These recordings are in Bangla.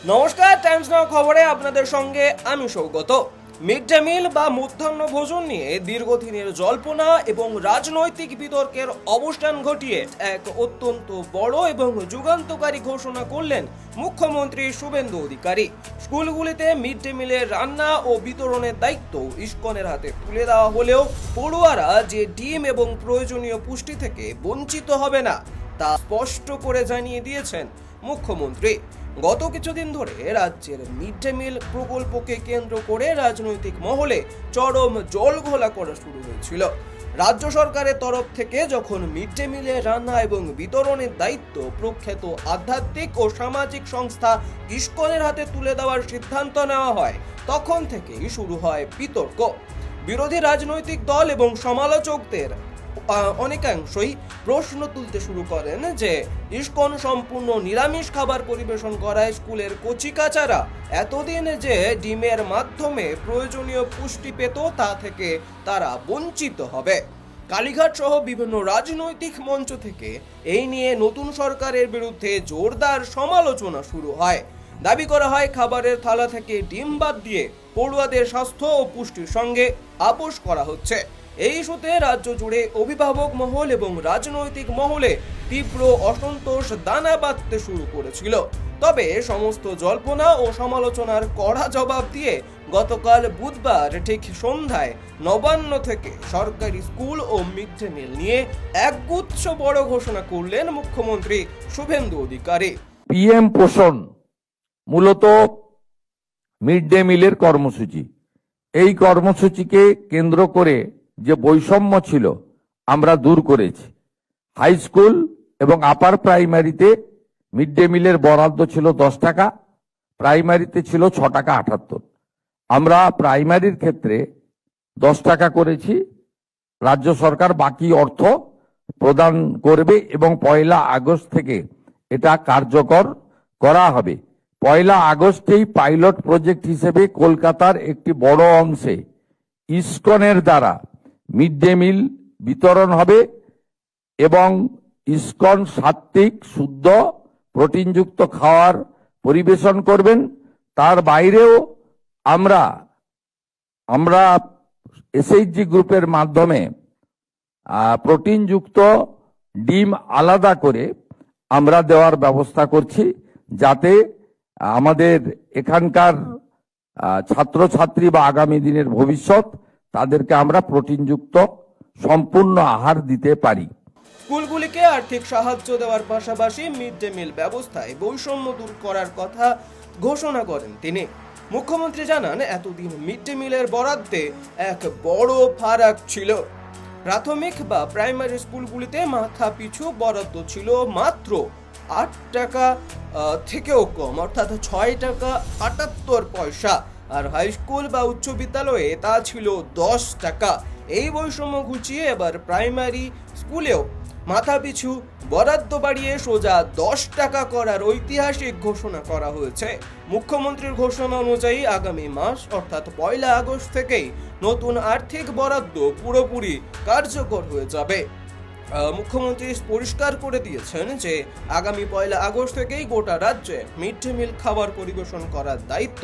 নমস্কার, টাইমস নাও খবরে আপনাদের সঙ্গে আমি সৌগত। মিড ডে মিল বা মধ্যাহ্ন ভোজন নিয়ে দীর্ঘদিনের জল্পনা এবং রাজনৈতিক বিতর্কের অবসান ঘটিয়ে এক অত্যন্ত বড় এবং যুগান্তকারী ঘোষণা করলেন মুখ্যমন্ত্রী শুভেন্দু অধিকারী। স্কুলগুলিতে মিড ডে মিলের রান্না ও বিতরণের দায়িত্ব ইসকনের হাতে তুলে দেওয়া হলেও পড়ুয়ারা যে ডিম এবং প্রয়োজনীয় পুষ্টি থেকে বঞ্চিত হবে না তা স্পষ্ট করে জানিয়ে দিয়েছেন মুখ্যমন্ত্রী। গত কিছুদিন ধরে রাজ্যের মিড ডে মিল প্রকল্পকে কেন্দ্র করে রাজনৈতিক মহলে চরম জলঘোলা করা শুরু হয়েছিল। রাজ্য সরকারের তরফ থেকে যখন মিড ডে মিলের রান্না এবং বিতরণের দায়িত্ব প্রখ্যাত আধ্যাত্মিক ও সামাজিক সংস্থা ইসকনের হাতে তুলে দেওয়ার সিদ্ধান্ত নেওয়া হয়, তখন থেকেই শুরু হয় বিতর্ক। বিরোধী রাজনৈতিক দল এবং সমালোচকদের অনেকাংশই প্রশ্ন তুলতে শুরু করেন যে ইসকন সম্পূর্ণ নিরামিষ খাবার পরিবেশন করায় স্কুলের কচিকাচারা এতদিন যে ডিমের মাধ্যমে প্রয়োজনীয় পুষ্টি পেত তা থেকে তারা বঞ্চিত হবে। কালীঘাট সহ বিভিন্ন রাজনৈতিক মঞ্চ থেকে এই নিয়ে নতুন সরকারের বিরুদ্ধে জোরদার সমালোচনা শুরু হয়। দাবি করা হয় খাবারের থালা থেকে ডিম বাদ দিয়ে পড়ুয়াদের স্বাস্থ্য ও পুষ্টির সঙ্গে আপোষ করা হচ্ছে। এই ইস্যুতে রাজ্য জুড়ে অভিভাবক মহল এবং রাজনৈতিক মহলে তীব্র অসন্তোষ দানা বাঁধতে শুরু করেছিল। তবে সমস্ত জল্পনা ও সমালোচনার কড়া জবাব দিয়ে গতকাল বুধবার ঠিক সন্ধ্যায় নবান্ন থেকে সরকারি স্কুল ও মিড ডে মিল নিয়ে একগুচ্ছ বড় ঘোষণা করলেন মুখ্যমন্ত্রী শুভেন্দু অধিকারী। পিএম পোষণ মূলত মিড ডে মিলের কর্মসূচি। এই কর্মসূচিকে কেন্দ্র করে যে বৈষম্য ছিল আমরা দূর করেছি। হাই স্কুল এবং আপার প্রাইমারিতে মিড ডে মিলের বরাদ্দ ছিল 10 টাকা, প্রাইমারিতে ছিল 6 টাকা 78। আমরা প্রাইমারির ক্ষেত্রে 10 টাকা করেছি। রাজ্য সরকার বাকি অর্থ প্রদান করবে এবং 1 আগস্ট থেকে এটা কার্যকর করা হবে। 1 আগস্টেই পাইলট প্রজেক্ট হিসেবে কলকাতার একটি বড় অংশে ইসকনের দ্বারা মিড ডে মিল বিতরণ হবে এবং ইসকন সাত্ত্বিক শুদ্ধ প্রোটিনযুক্ত খাবার পরিবেশন করবেন। তার বাইরেও আমরা এসএইচজি গ্রুপের মাধ্যমে প্রোটিনযুক্ত ডিম আলাদা করে আমরা দেওয়ার ব্যবস্থা করছি, যাতে আমাদের এখানকার ছাত্রছাত্রী বা আগামী দিনের ভবিষ্যৎ তাদেরকে আমরা প্রোটিনযুক্ত সম্পূর্ণ আহার দিতে পারি। স্কুলগুলিকে আর্থিক সাহায্য দেওয়ার পাশাপাশি মিড ডে মিল ব্যবস্থায় বৈষম্য দূর করার কথা ঘোষণা করেন তিনি। মুখ্যমন্ত্রী জানান, এতদিন মিড ডে মিলের বরাদ্দে এক বড় ফারাক ছিল। প্রাথমিক বা প্রাইমারি স্কুলগুলিতে মাথা পিছু বরাদ্দ ছিল মাত্র 8 টাকা থেকেও কম, অর্থাৎ 6 টাকা 78 পয়সা, আর হাই স্কুল বা উচ্চ বিদ্যালয়ে তা ছিল 10 টাকা। এই বৈষম্য ঘুচিয়ে এবার প্রাইমারি স্কুলেও মাথাপিছু বরাদ্দ বাড়িয়ে সোজা 10 টাকা করার ঐতিহাসিক ঘোষণা করা হয়েছে। মুখ্যমন্ত্রীর ঘোষণা অনুযায়ী আগামী মাস অর্থাৎ 1 আগস্ট থেকেই নতুন আর্থিক বরাদ্দ পুরোপুরি কার্যকর হয়ে যাবে। মুখ্যমন্ত্রী পরিষ্কার করে দিয়েছেন যে আগামী 1 আগস্ট থেকেই গোটা রাজ্যে মিড ডে মিল খাবার পরিবেশন করার দায়িত্ব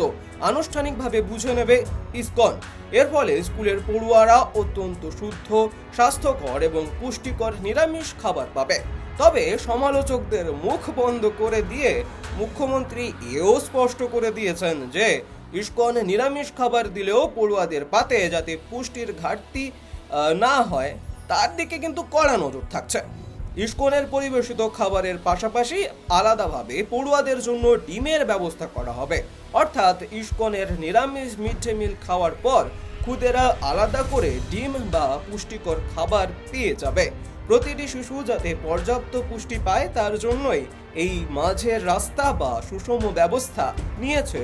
আনুষ্ঠানিকভাবে বুঝে নেবে ইসকন। এর ফলে স্কুলের পড়ুয়ারা অত্যন্ত শুদ্ধ, স্বাস্থ্যকর এবং পুষ্টিকর নিরামিষ খাবার পাবে। তবে সমালোচকদের মুখ বন্ধ করে দিয়ে মুখ্যমন্ত্রী এও স্পষ্ট করে দিয়েছেন যে ইসকন নিরামিষ খাবার দিলেও পড়ুয়াদের পাতে যাতে পুষ্টির ঘাটতি না হয় তার দিকে কিন্তু কড়া নজর থাকছে। ইসকনের পরিবেশিত খাবারের পাশাপাশি আলাদাভাবে পড়ুয়াদের জন্য ডিমের ব্যবস্থা করা হবে, অর্থাৎ ইসকনের নিরামিষ মিড ডে মিল খাওয়ার পর খুদেরা আলাদা করে ডিম বা পুষ্টিকর খাবার পেয়ে যাবে। প্রতিটি শিশু যাতে পর্যাপ্ত পুষ্টি পায় তার জন্যই এই মাঝের রাস্তা বা সুষম ব্যবস্থা নিয়েছে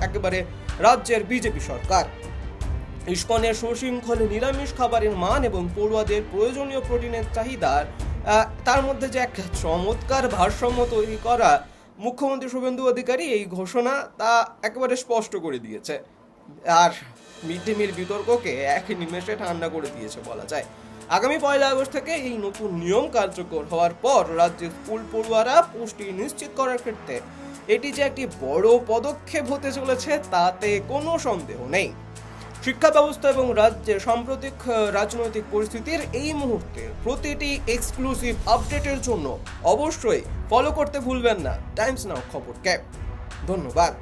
একেবারে রাজ্যের বিজেপি সরকার। ইসকনের সুশৃঙ্খল নিরামিষ খাবারের মান এবং পড়ুয়াদের প্রয়োজনীয় প্রোটিনের চাহিদার তার মধ্যে যে এক চমৎকার ভারসাম্য তৈরি করা মুখ্যমন্ত্রী শুভেন্দু অধিকারী এই ঘোষণা তা একেবারে স্পষ্ট করে দিয়েছে, আর মিড ডে মিল বিতর্ককে এক নিমেষে ঠান্ডা করে দিয়েছে বলা যায়। আগামী 1 আগস্ট থেকে এই নতুন নিয়ম কার্যকর হওয়ার পর রাজ্যের স্কুল পড়ুয়ারা পুষ্টি নিশ্চিত করার ক্ষেত্রে এটি যে একটি বড় পদক্ষেপ হতে চলেছে তাতে কোনো সন্দেহ নেই। শিক্ষা ব্যবস্থা এবং রাজ্যের সাম্প্রতিক রাজনৈতিক পরিস্থিতির এই মুহূর্তের প্রতিটি এক্সক্লুসিভ আপডেটের জন্য অবশ্যই ফলো করতে ভুলবেন না টাইমস নাও খবরকে। ধন্যবাদ।